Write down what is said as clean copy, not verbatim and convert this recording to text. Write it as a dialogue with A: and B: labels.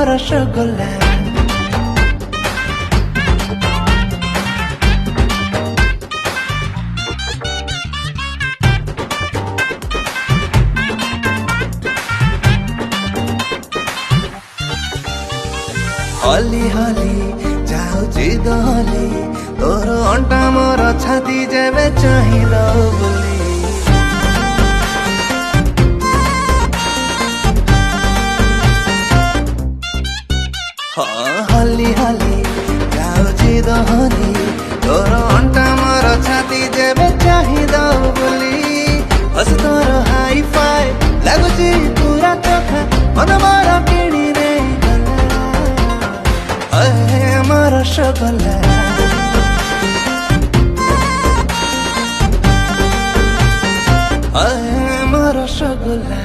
A: রসগোল্লা হলি হলি যাଉଛି ଦହଲି ତୋର ଅଣ୍ଟା ମୋର ଛାତି ଯେବେ ଚାହିଁଲ ବୋଲି হলি হলি যাଉଛି ଦହଲି ତୋର ଅଣ୍ଟା ମୋର ଛାତି ଯେବେ ଚାହିଁଲ ବୋଲି ହସ ତୋର ହାଇ ଫାଇ ଲାଗୁଛି ପୁରା ଚୋଖା ମନ ମୋର କିଣି রসগোল্লা রসগোল্লা